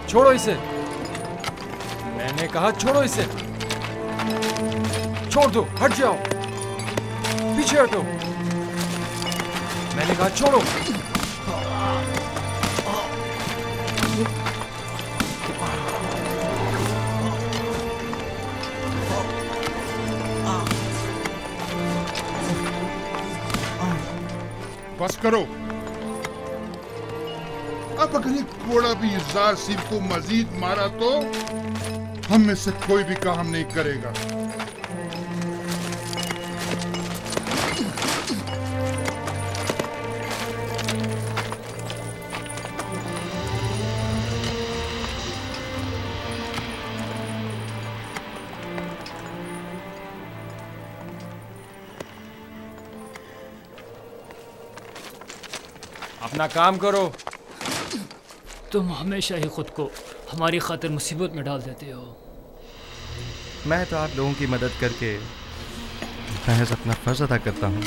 छोड़ो इसे। मैंने कहा छोड़ो इसे। छोड़ दो, हट जाओ, पीछे हटो। मैंने कहा छोड़ो। बस करो। अब अगर ये घोड़ा भी युज़ार सिंह को मजीद मारा तो हम में से कोई भी काम नहीं करेगा। अपना काम करो। तुम हमेशा ही खुद को हमारी खातिर मुसीबत में डाल देते हो। मैं तो आप लोगों की मदद करके महज अपना फर्ज अदा करता हूँ।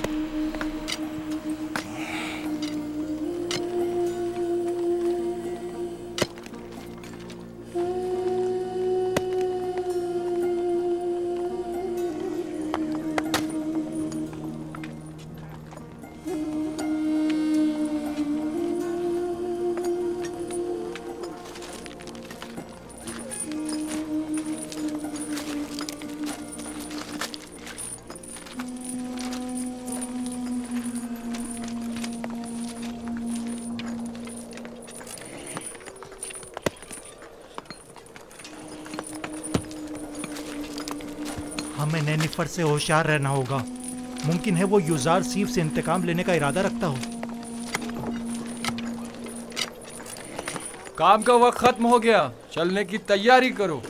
हमें नेनिफर से होशियार रहना होगा। मुमकिन है वो युज़ार सीफ से इंतकाम लेने का इरादा रखता हो। काम का वक्त खत्म हो गया, चलने की तैयारी करो।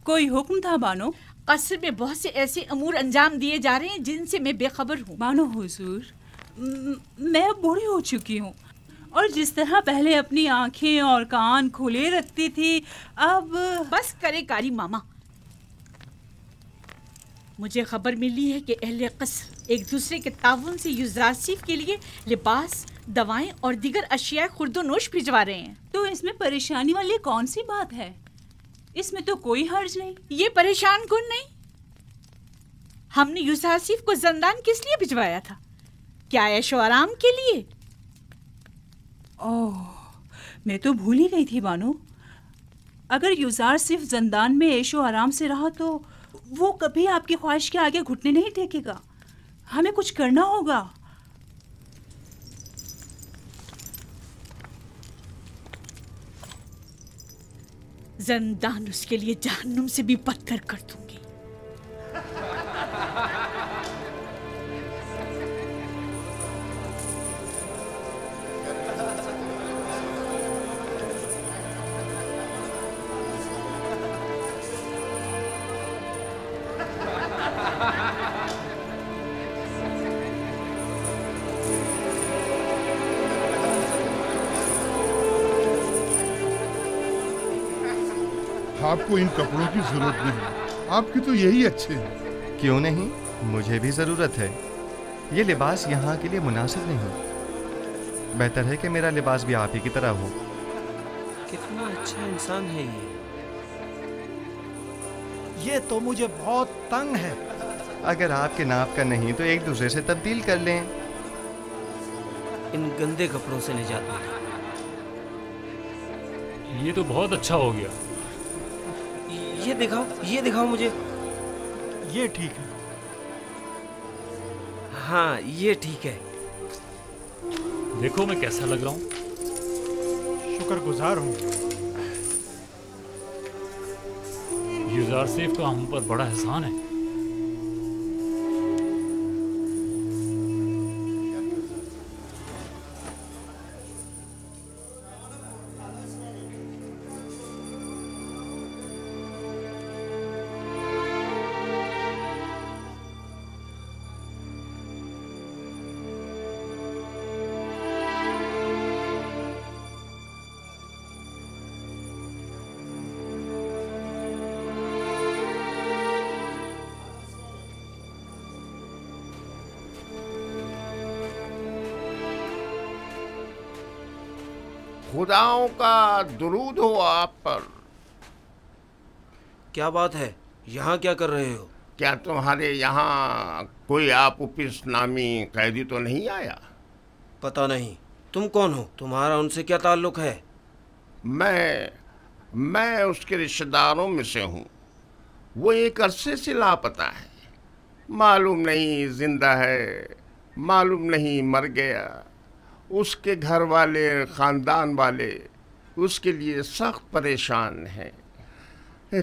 कोई हुक्म था बानो? कसर में बहुत से ऐसे अमूर अंजाम दिए जा रहे हैं जिनसे मैं बेखबर हूँ। बानो हुजूर, मैं बूढ़ी हो चुकी हूँ और जिस तरह पहले अपनी आंखें और कान खुले रखती थी, अब बस करे कारी मामा। मुझे खबर मिली है कि अहले कसर एक दूसरे के ताउन से युज़रासिफ के लिए लिबास, दवाएं और दीगर अशिया खुर्दोनोश भिजवा रहे हैं। तो इसमें परेशानी वाली कौन सी बात है? इसमें तो कोई हर्ज नहीं। ये परेशान कौन नहीं? हमने युज़रासिफ को जंदान किस लिए भिजवाया था? क्या ऐशो आराम के लिए? ओह, मैं तो भूल ही गई थी बानो। अगर युज़रासिफ जंदान में ऐशो आराम से रहा तो वो कभी आपकी ख्वाहिश के आगे घुटने नहीं टेकेगा। हमें कुछ करना होगा। जंदान उसके लिए जहन्नुम से भी बदतर कर दूंगी। आपको इन कपड़ों की जरूरत नहीं, आपके तो यही अच्छे हैं। क्यों नहीं, मुझे भी ज़रूरत है। ये लिबास यहाँ के लिए मुनासिब नहीं। बेहतर है कि मेरा लिबास भी आप ही की तरह हो। कितना अच्छा इंसान है ये तो मुझे बहुत तंग है। अगर आपके नाप का नहीं तो एक दूसरे से तब्दील कर लें। इन गंदे कपड़ों से निजात मिली। ये तो बहुत अच्छा हो गया। ये दिखाओ मुझे। ये ठीक है। हाँ, ये ठीक है। देखो मैं कैसा लग रहा हूँ। शुक्रगुजार हूँ। युजार सेफ का हम पर बड़ा एहसान है। खुदाओं का दुरूद हो आप पर। क्या बात है, यहाँ क्या कर रहे हो? क्या तुम्हारे यहाँ कोई आपुपिस नामी कैदी तो नहीं आया? पता नहीं। तुम कौन हो? तुम्हारा उनसे क्या ताल्लुक है? मैं उसके रिश्तेदारों में से हूँ। वो एक अरसे से लापता है। मालूम नहीं जिंदा है, मालूम नहीं मर गया। उसके घर वाले, ख़ानदान वाले उसके लिए सख्त परेशान हैं।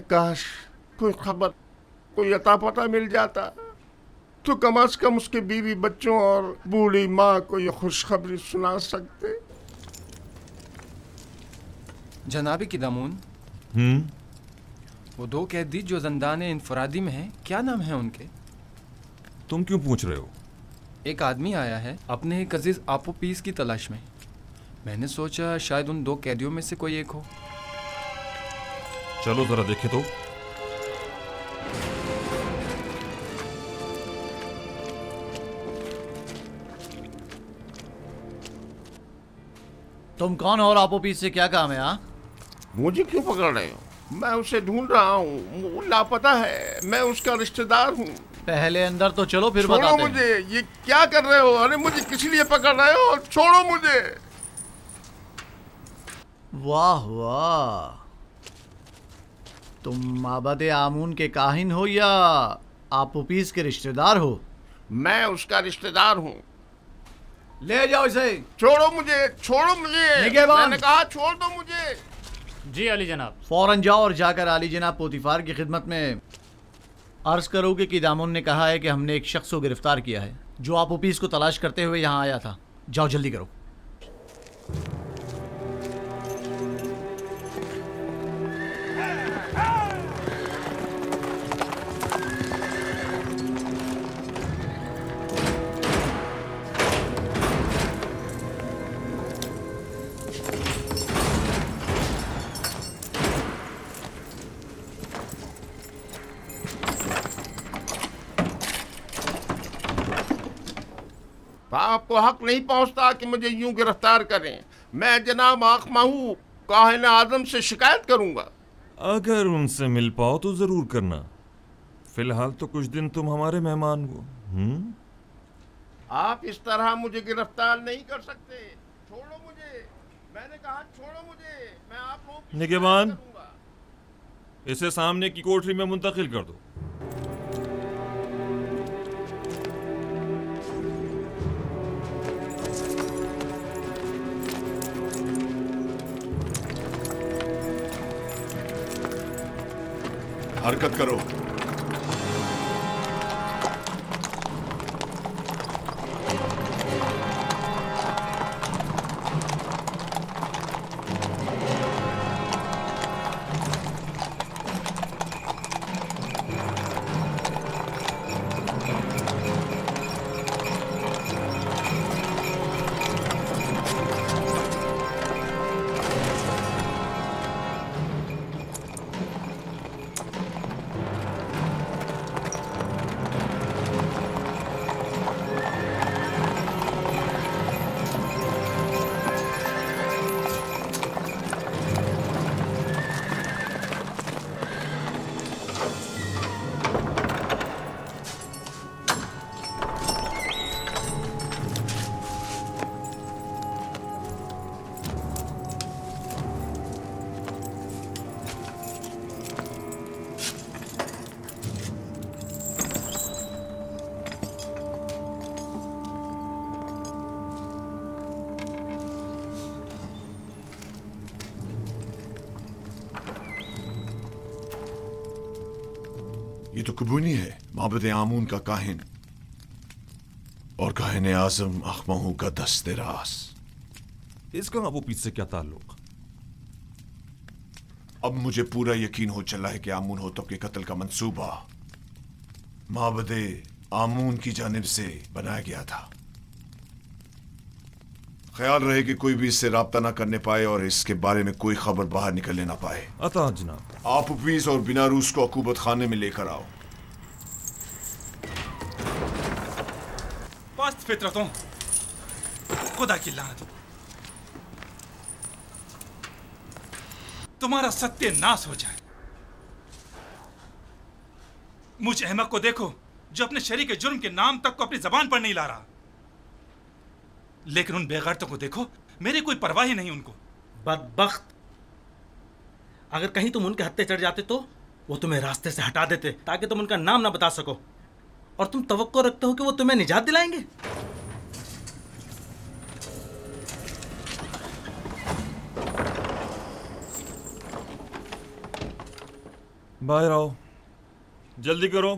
काश कोई खबर, कोई अता पता मिल जाता तो कम से कम उसके बीवी बच्चों और बूढ़ी माँ को ये खुशखबरी सुना सकते। जनाबी क़िदामून, वो दो कैदी जो ज़ंदान इन्फरादी में हैं, क्या नाम है उनके? तुम क्यों पूछ रहे हो? एक आदमी आया है अपने एक अजीज आपोपीस की तलाश में। मैंने सोचा शायद उन दो कैदियों में से कोई एक हो। चलो जरा देखें तो। तुम कौन हो और आपोपीस से क्या काम है? मुझे क्यों पकड़ रहे हो? मैं उसे ढूंढ रहा हूँ, वो लापता है। मैं उसका रिश्तेदार हूँ। पहले अंदर तो चलो, फिर बताते हैं। छोड़ो मुझे, ये क्या कर रहे हो? अरे मुझे किस लिए पकड़ रहे हो? छोड़ो मुझे। वाह वाह, तुम माबद आमून के काहिन हो या आपोपीस के रिश्तेदार हो? मैं उसका रिश्तेदार हूँ। ले जाओ इसे। छोड़ो मुझे, छोड़ो मुझे। मैंने कहा छोड़ दो मुझे। जी अली जनाब। फौरन जाओ और जाकर आली जनाब पोतीफार की खिदमत में अर्ज करो कि क़िदामून ने कहा है कि हमने एक शख्स को गिरफ्तार किया है जो आपोपीस को तलाश करते हुए यहाँ आया था। जाओ जल्दी करो। आपको हक नहीं पहुंचता कि मुझे यूं गिरफ्तार करें। मैं जनाब आखमाहू काहिन आजम से शिकायत करूंगा। अगर उनसे मिल पाओ तो जरूर करना। फिलहाल तो कुछ दिन तुम हमारे मेहमान हो। आप इस तरह मुझे गिरफ्तार नहीं कर सकते। छोड़ो मुझे, मैंने कहा छोड़ो मुझे। मैं आप लोगों की निगहबान, इसे सामने की कोठरी में मुंतकिल कर दो। हरकत करो। ये तो कुबूनी है, माबद आमून का काहिन और काहिन आजम अखमहू का दस्ते रास। इसका अबू पीस से क्या ताल्लुक? अब मुझे पूरा यकीन हो चला है कि आमून होतब के कत्ल का मंसूबा माबद आमून की जानिब से बनाया गया था। ख्याल रहे कि कोई भी इससे राब्ता ना करने पाए और इसके बारे में कोई खबर बाहर निकलने ना पाए। अता जनाब। आप उपीस और बिना रूस को अकूबत खाने में लेकर आओ। पस्त फितरतों, खुदा की लानत, तुम्हारा सत्यानाश हो जाए। मुझ अहमक को देखो जो अपने शरीक के जुर्म के नाम तक को अपनी जबान पर नहीं ला रहा, लेकिन उन बेगैरतों को देखो, मेरी कोई परवाह ही नहीं उनको। बदबख्त, अगर कहीं तुम उनके हत्थे चढ़ जाते तो वो तुम्हें रास्ते से हटा देते ताकि तुम उनका नाम ना बता सको, और तुम तवक्को रखते हो कि वो तुम्हें निजात दिलाएंगे। बाहर आओ, जल्दी करो।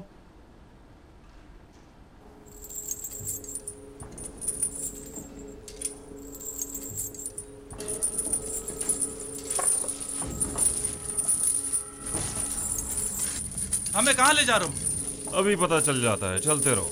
हमें कहाँ ले जा रहे हो? अभी पता चल जाता है, चलते रहो।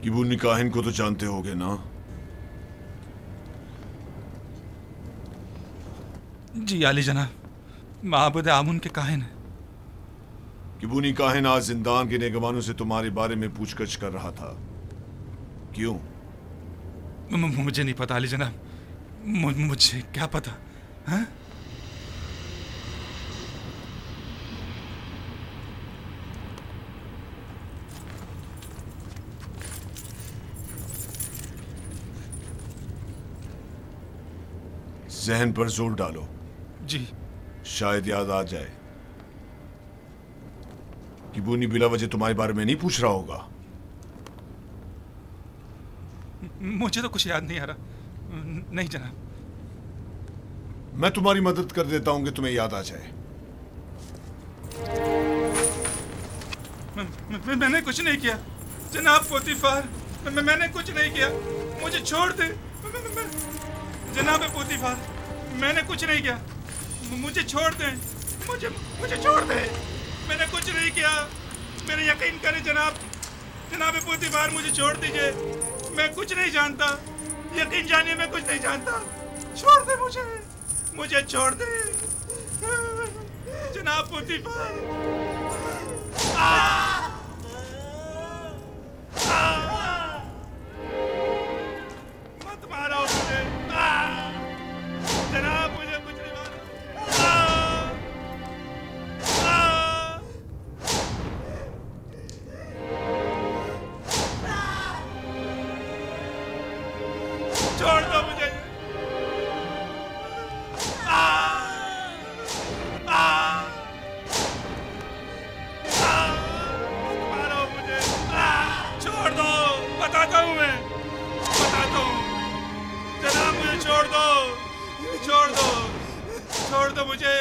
किबूनी काहिन को तो जानते होगे ना? जी आली जनाब, माबूद आमून के काहिन है। किबूनी काहिन आज जिंदान के नेगवानों से तुम्हारे बारे में पूछगछ कर रहा था, क्यों? मुझे नहीं पता आली जनाब, मुझे क्या पता है? जहन पर जोर डालो। जी। शायद याद आ जाए। किबूनी बिला वजह तुम्हारे बारे में नहीं पूछ रहा होगा। मुझे तो कुछ याद नहीं आ रहा। नहीं जनाब। मैं तुम्हारी मदद कर देता हूं कि तुम्हें याद आ जाए। मैंने कुछ नहीं किया जनाब पोतीफार, मैंने कुछ नहीं किया, मुझे छोड़ दे जनाब पोतीफार, मैंने कुछ नहीं किया, मुझे छोड़ दे, मुझे छोड़ दे, मैंने कुछ नहीं किया, मेरे यकीन करें जनाब पोतीफार, मुझे छोड़ दीजिए, मैं कुछ नहीं जानता, यकीन जानिए मैं कुछ नहीं जानता, छोड़ दे मुझे छोड़ दे जनाब पोतीफार। मत मारो मुझे जनाब, मुझे कुछ नहीं मारो। छोड़ दो मुझे। मारो मुझे, छोड़ दो, बताता हूँ मैं, बताता हूँ। जनाब मुझे छोड़ दो, छोड़ दो, छोड़ दो मुझे।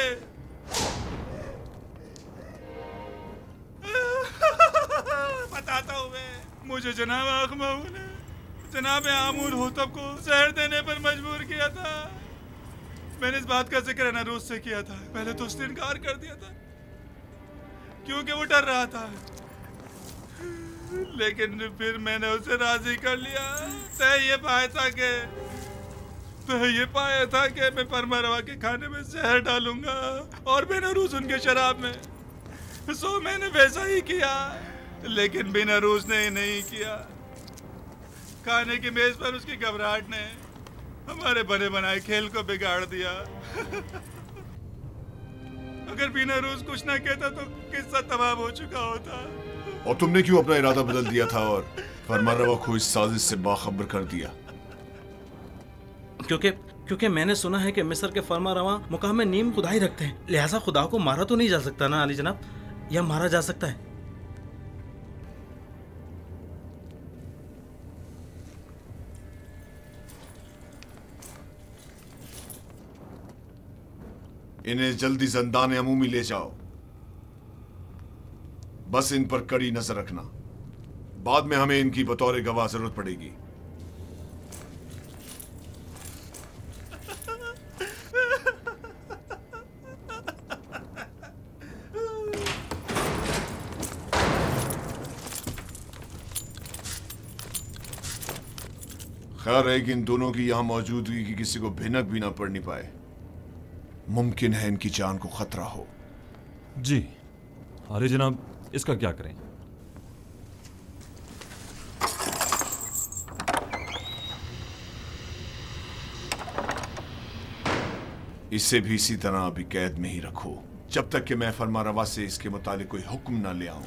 बताता हूँ मैं, मुझे जनाब आखमाऊ ने जनाब आमूर होतब को जहर देने पर मजबूर किया था। मैंने इस बात का जिक्र नरूज से किया था। पहले तो उसने इनकार कर दिया था क्योंकि वो डर रहा था, लेकिन फिर मैंने उसे राजी कर लिया। तय ये पाया था कि मैं फरमा रवा के खाने में जहर डालूंगा और बेनरूज उनके शराब में। सो मैंने वैसा ही किया, लेकिन बेनरूज ने नहीं किया। खाने की मेज पर उसकी घबराहट ने हमारे बने बनाए खेल को बिगाड़ दिया। अगर बेनरूज कुछ ना कहता तो किस्सा तमाम हो चुका होता। और तुमने क्यों अपना इरादा बदल दिया था और फरमानरवा को इस साजिश से बाखबर कर दिया? क्योंकि मैंने सुना है कि मिस्र के फरमारवा मुकाम में नीम खुदाई रखते हैं, लिहाजा खुदा को मारा तो नहीं जा सकता ना अली जनाब, या मारा जा सकता है? इन्हें जल्दी ज़ंदान अमूमी ले जाओ। बस इन पर कड़ी नजर रखना, बाद में हमें इनकी बतौर गवाह जरूरत पड़ेगी। खैर है कि इन दोनों की यहां मौजूदगी की किसी को भिनक भी ना पड़नी पाए। मुमकिन है इनकी जान को खतरा हो। जी अरे जनाब, इसका क्या करें? इसे भी इसी तरह अभी कैद में ही रखो जब तक कि मैं फरमारवा से इसके मुतालिक कोई हुक्म ना ले आऊं।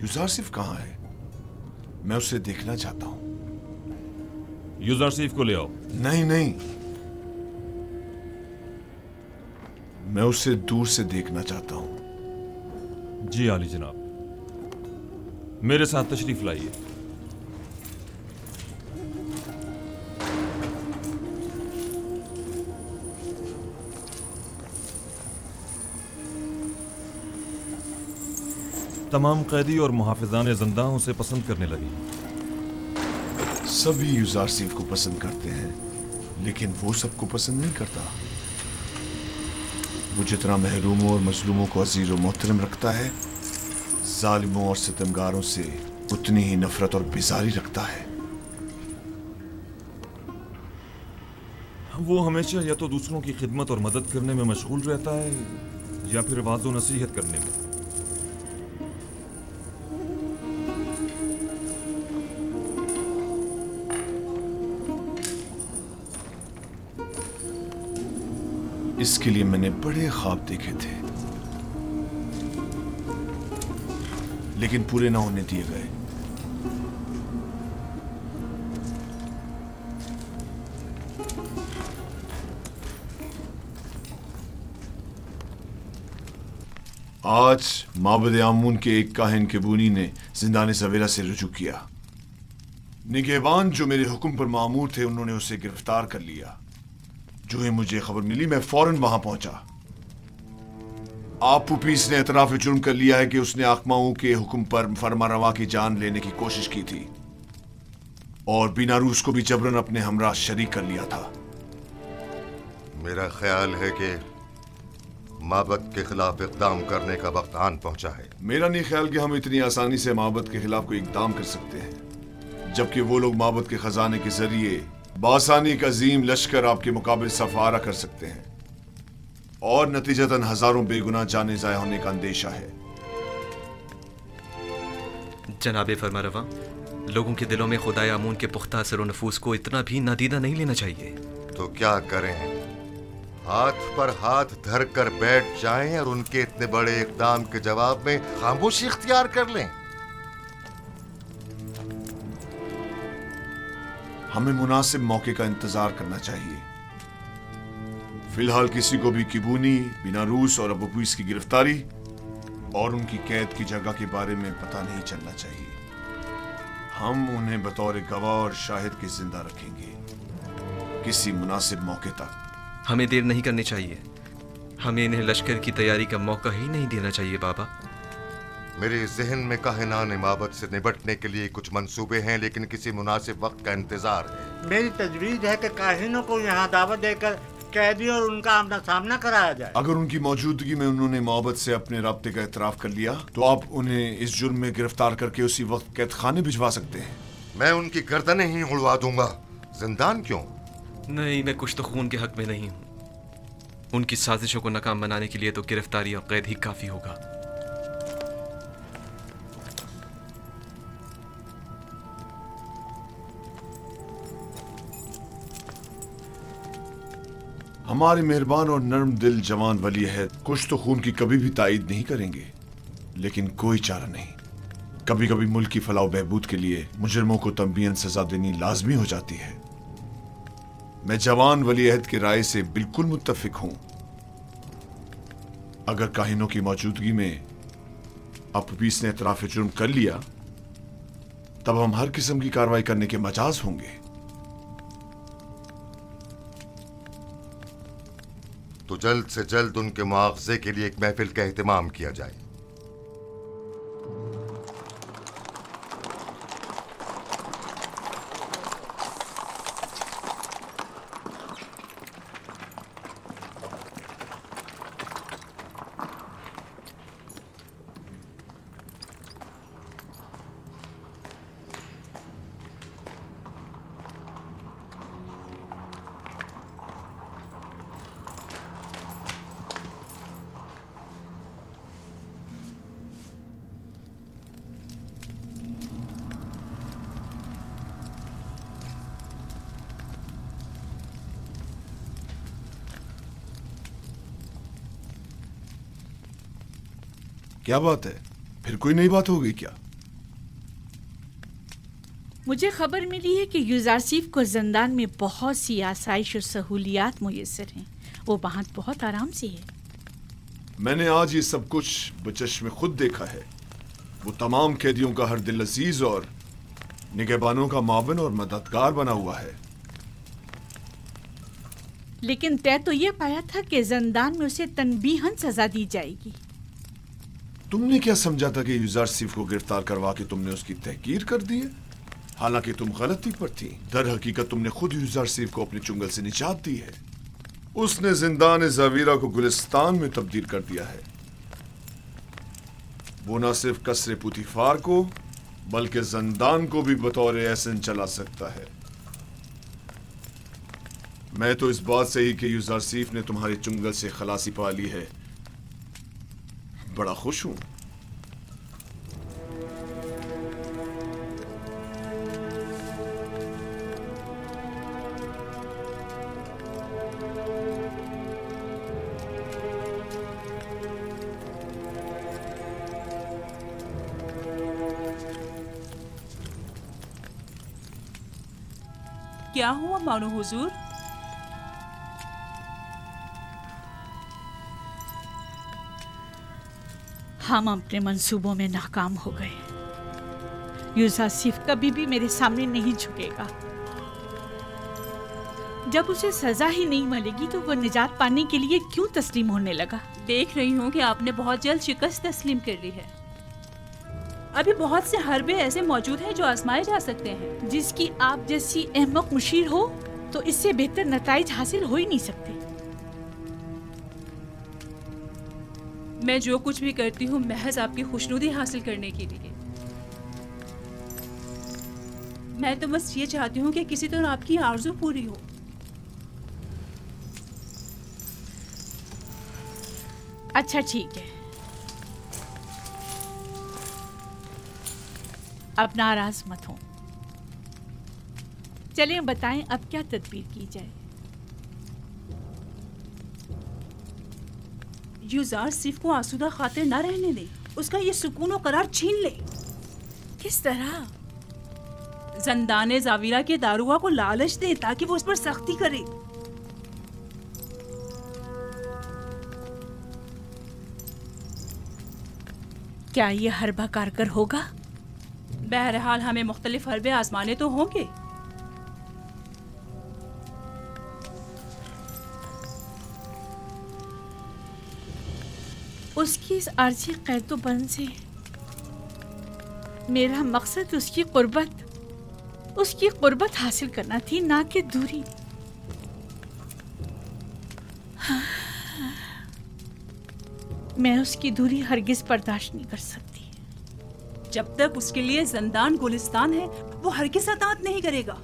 यूजारसिफ कहां है? मैं उसे देखना चाहता हूं। यूजारसिफ को ले आओ। नहीं नहीं, मैं उसे दूर से देखना चाहता हूं। जी आली जनाब, मेरे साथ तशरीफ लाइए। तमाम कैदी और मुहाफिजान ज़िंदा उसे पसंद करने लगी। सभी यूजारसिफ को पसंद करते हैं, लेकिन वो सबको पसंद नहीं करता। वो जितना महरूमों और मजलूमों को अजीज और मोहतरम रखता है, जालिमों और सितमगारों से उतनी ही नफरत और बेजारी रखता है। वो हमेशा या तो दूसरों की खिदमत और मदद करने में मशगूल रहता है या फिर वाज़ो नसीहत करने में। इसके लिए मैंने बड़े ख्वाब देखे थे, लेकिन पूरे ना होने दिए गए। आज माबद आमून के एक काहिन केबूनी ने जिंदाने सवेरा से रुजू किया। निगहबान जो मेरे हुक्म पर मामूर थे, उन्होंने उसे गिरफ्तार कर लिया। जो ही मुझे खबर मिली, मैं फौरन वहां पहुंचा। आप पुपीस ने एतराफ जुर्म कर लिया है कि उसने आकमाओं के हुक्म पर फरमारवा की जान लेने की कोशिश की थी और बीनारूस को भी जबरन अपने हमरा शरीक कर लिया था। मेरा ख्याल है कि माबद के खिलाफ इकदाम करने का वक्त आन पहुंचा है। मेरा नहीं ख्याल कि हम इतनी आसानी से माबद के खिलाफ कोई इकदाम कर सकते हैं, जबकि वो लोग माबद के खजाने के जरिए बासानी का अजीम लश्कर आपके मुकाबले सफारा कर सकते हैं और नतीजतन हजारों बेगुनाह जाने जाया होने का अंदेशा है। जनाबे फरमारवा, लोगों के दिलों में खुदाए आमून के पुख्ता असर नफूस को इतना भी नादीदा नहीं लेना चाहिए। तो क्या करें? हाथ पर हाथ धर कर बैठ जाएं और उनके इतने बड़े इकदाम के जवाब में खामोशी इख्तियार कर लें। हमें मुनासिब मौके का इंतजार करना चाहिए। फिलहाल किसी को भी किबूनी, बिनारूस और अबूपीस की गिरफ्तारी और उनकी कैद की जगह के बारे में पता नहीं चलना चाहिए। हम उन्हें बतौर गवाह और शाहिद के जिंदा रखेंगे किसी मुनासिब मौके तक। हमें देर नहीं करनी चाहिए। हमें इन्हें लश्कर की तैयारी का मौका ही नहीं देना चाहिए बाबा। मेरे जहन में काहिनान माबद से निपटने के लिए कुछ मंसूबे हैं, लेकिन किसी मुनासिब वक्त का इंतजार है। मेरी तजवीज है कि काहिनों को यहाँ दावत देकर कैदी और उनका आमना सामना कराया जाए। अगर उनकी मौजूदगी में उन्होंने मोहब्बत से अपने राब्ते का इतराफ कर लिया तो आप उन्हें इस जुर्म में गिरफ्तार करके उसी वक्त कैद खाने भिजवा सकते हैं। मैं उनकी गर्दनें ही उड़वा दूंगा। जिंदान क्यों? नहीं, मैं कुछ तो खून के हक में नहीं हूँ। उनकी साजिशों को नाकाम बनाने के लिए तो गिरफ्तारी और कैद ही काफी होगा। हमारे मेहरबान और नर्म दिल जवान वली अहद कुछ तो खून की कभी भी तायीद नहीं करेंगे, लेकिन कोई चारा नहीं। कभी कभी मुल्क की फलाह बहबूद के लिए मुजरिमों को तंबीहन सजा देनी लाजमी हो जाती है। मैं जवान वली अहद की राय से बिल्कुल मुत्तफिक हूं। अगर काहिनों की मौजूदगी में अबूपीस ने इतराफ जुर्म कर लिया तब हम हर किस्म की कार्रवाई करने के मजाज होंगे। तो जल्द से जल्द उनके मुआवजे के लिए एक महफिल का एहतमाम किया जाए। क्या बात है? फिर कोई नई बात हो गई क्या? मुझे खबर मिली है कि यूजारसीफ को जिंदान में बहुत सी आसाइश और सहूलियात मुयस्सर हैं। वो वहाँ बहुत आराम से है। मैंने आज ये सब कुछ बचश्मे खुद देखा है। वो तमाम कैदियों का हर दिल अजीज और निगहबानों का मावन और मददगार बना हुआ है। लेकिन तय तो ये पाया था कि जिंदान में उसे तनबीहन सजा दी जाएगी। तुमने क्या समझा था कि यूजारसीफ को गिरफ्तार करवा के तुमने उसकी तहकीर कर दी है? हालांकि तुम गलती पर थी। दर हकीकत तुमने खुद यूजारसीफ को अपने चुंगल से निजात दी है। उसने जिंदान ज़वीरा को गुलिस्तान में तब्दील कर दिया है। वो न सिर्फ कसरे पुतिफार को बल्कि जिंदान को भी बतौर एहसन चला सकता है। मैं तो इस बात से ही कि यूजारसीफ ने तुम्हारे चुंगल से खलासी पा ली है बड़ा खुश हूं। क्या हुआ मानो हुजूर? हम अपने मंसूबों में नाकाम हो गए। यूजारसीफ कभी भी मेरे सामने नहीं झुकेगा। जब उसे सजा ही नहीं मिलेगी तो वो निजात पाने के लिए क्यों तस्लीम होने लगा? देख रही हूँ कि आपने बहुत जल्द शिकस्त तस्लीम कर ली है। अभी बहुत से हरबे ऐसे मौजूद हैं जो आजमाए जा सकते हैं। जिसकी आप जैसी अहमक मुशीर हो तो इससे बेहतर नताइज हासिल हो ही नहीं सकते। मैं जो कुछ भी करती हूँ महज आपकी खुशनुदी हासिल करने के लिए। मैं तो बस ये चाहती हूँ कि किसी तरह आपकी आरज़ू पूरी हो। अच्छा ठीक है, अब नाराज मत हो। चलें बताएं अब क्या तदबीर की जाए। यूजार सिर्फ को आसूदा खातिर ना रहने दे, उसका ये सुकून और करार छीन ले। किस तरह? जंदाने जाविरा के दारुआ को लालच दे ताकि वो उस पर सख्ती करे। क्या ये हरबा कारगर होगा? बहरहाल हमें मुख्तलिफ हरबे आजमाने तो होंगे। उसकी इस आर्जी कैदोबंद से मेरा मकसद उसकी कुर्बत हासिल करना थी, ना कि दूरी। मैं उसकी दूरी हरगिज बर्दाश्त नहीं कर सकती। जब तक उसके लिए जंदान गुलिस्तान है, वो हरगिज अतात नहीं करेगा।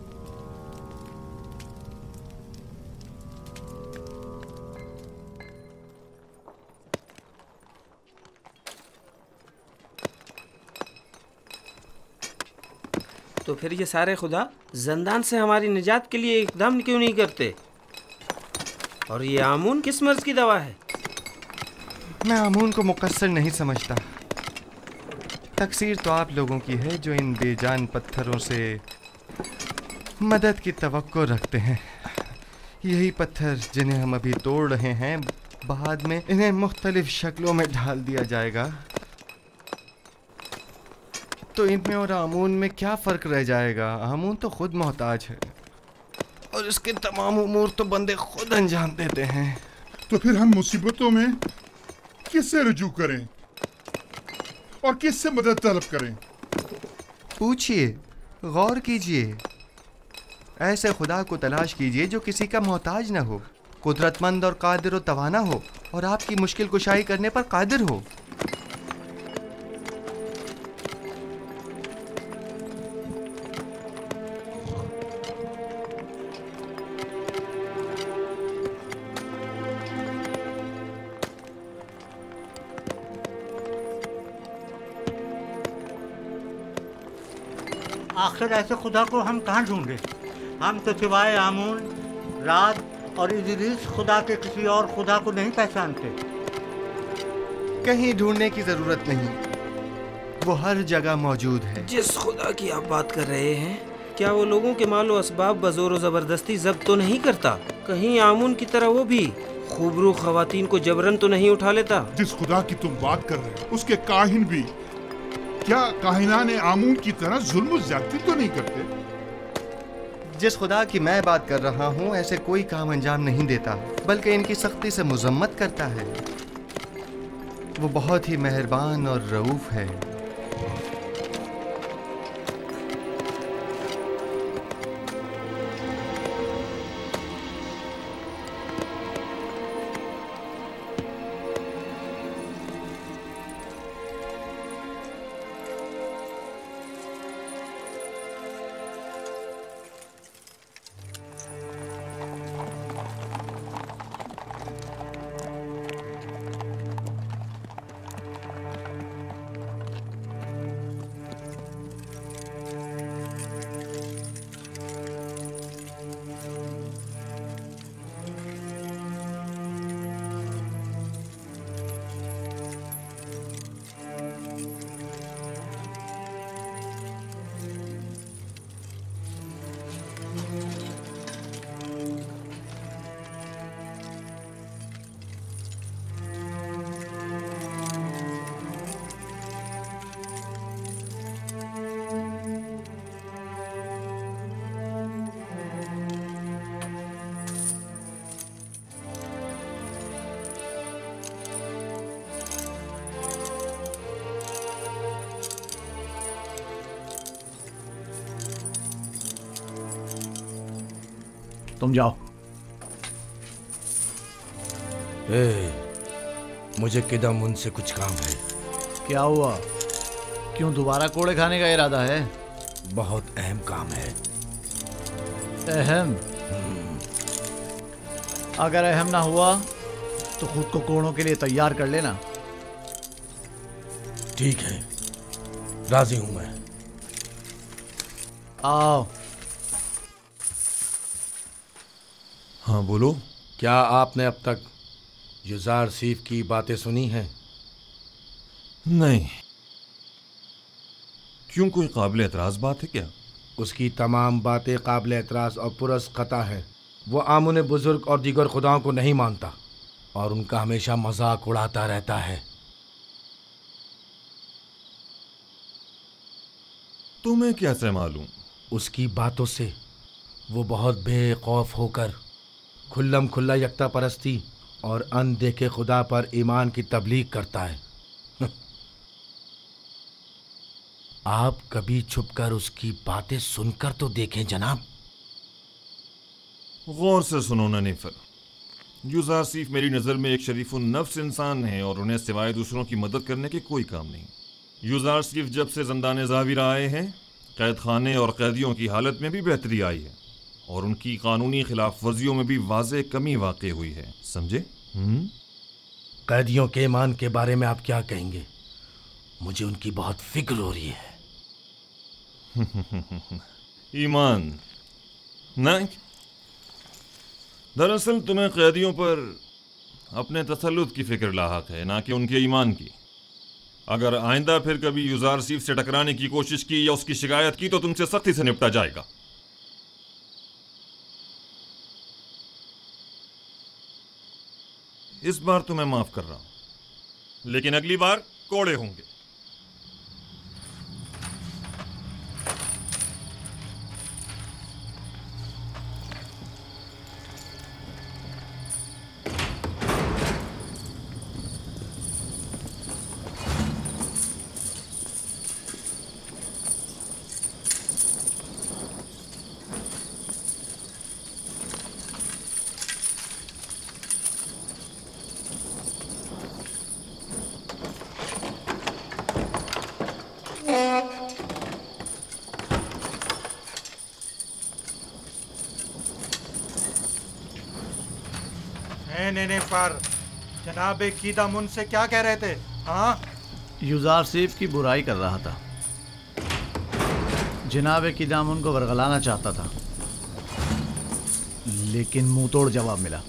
तो फिर ये सारे खुदा जंदान से हमारी निजात के लिए इकदाम क्यों नहीं करते? और ये आमून किस मर्ज की दवा है? मैं आमून को मुकस्सर नहीं समझता। तकसीर तो आप लोगों की है जो इन बेजान पत्थरों से मदद की तवक्को रखते हैं। यही पत्थर जिन्हें हम अभी तोड़ रहे हैं, बाद में इन्हें मुख्तलिफ शक्लों में ढाल दिया जाएगा, तो इनमें और आमून में क्या फ़र्क रह जाएगा? आमून तो खुद मोहताज है और इसके तमाम उमूर तो बंदे खुद अंजाम देते हैं। तो फिर हम मुसीबतों में किससे रुजू करें और किससे मदद तलब करें? पूछिए, गौर कीजिए, ऐसे खुदा को तलाश कीजिए जो किसी का मोहताज न हो, कुदरतमंद और कादिर व तवाना हो और आपकी मुश्किल कुशाई करने पर कादिर हो। आखिर ऐसे खुदा को हम कहाँ ढूंढे? हम तो सिवाय आमून, रात और इदरीस खुदा के किसी और खुदा को नहीं पहचानते। कहीं ढूंढने की जरूरत नहीं, वो हर जगह मौजूद है। जिस खुदा की आप बात कर रहे हैं, क्या वो लोगों के मालो असबाब बजोर जबरदस्ती जब्त तो नहीं करता? कहीं आमून की तरह वो भी खूबरू खवातीन को जबरन तो नहीं उठा लेता? जिस खुदा की तुम बात कर रहे हो, उसके काहिन भी क्या काहिनाने आमून की तरह जुल्म ज्यादती तो नहीं करते? जिस खुदा की मैं बात कर रहा हूँ ऐसे कोई काम अंजाम नहीं देता, बल्कि इनकी सख्ती से मुजम्मत करता है। वो बहुत ही मेहरबान और रऊफ है। तुम जाओ। मुझे किदम उनसे कुछ काम है। क्या हुआ? क्यों दोबारा कोड़े खाने का इरादा है? बहुत अहम काम है। अहम? अगर अहम ना हुआ तो खुद को कोड़ों के लिए तैयार कर लेना। ठीक है, राजी हूं मैं। आओ। हाँ बोलो। क्या आपने अब तक युजार सीफ की बातें सुनी हैं? नहीं। क्यों, कोई काबिल एतराज़ बात है क्या? उसकी तमाम बातें काबिल एतराज़ और पुरस खता है। वो आमुन बुजुर्ग और दीगर खुदाओं को नहीं मानता और उनका हमेशा मजाक उड़ाता रहता है। तुम्हें कैसे मालूम? उसकी बातों से वो बहुत बेखौफ होकर खुल्लम खुल्ला यकता परस्ती और अनदेखे खुदा पर ईमान की तबलीग करता है। आप कभी छुपकर उसकी बातें सुनकर तो देखें जनाब। गौर से सुनो ननीफर, युजार सीफ मेरी नज़र में एक शरीफ नफ्स इंसान है और उन्हें सिवाय दूसरों की मदद करने के कोई काम नहीं। युजार सीफ जब से ज़ंदान ज़ाविर आए हैं, कैद खाने और कैदियों की हालत में भी बेहतरी आई है और उनकी कानूनी खिलाफ वर्जियों में भी वाज़े कमी वाक़ई हुई है। समझे? कैदियों के ईमान के बारे में आप क्या कहेंगे? मुझे उनकी बहुत फिक्र हो रही है। ईमान नहीं, दरअसल तुम्हें कैदियों पर अपने तसल्लुत की फिक्र लाहक है, ना कि उनके ईमान की। अगर आइंदा फिर कभी युजार सीफ से टकराने की कोशिश की या उसकी शिकायत की तो तुमसे सख्ती से निपटा जाएगा। इस बार तो मैं माफ कर रहा हूं, लेकिन अगली बार कोड़े होंगे। नहीं पर जनाब कीदामुन से क्या कह रहे थे? हाँ, युजार सीफ की बुराई कर रहा था। जनाब कीदामुन को वरगलाना चाहता था, लेकिन मुंह तोड़ जवाब मिला।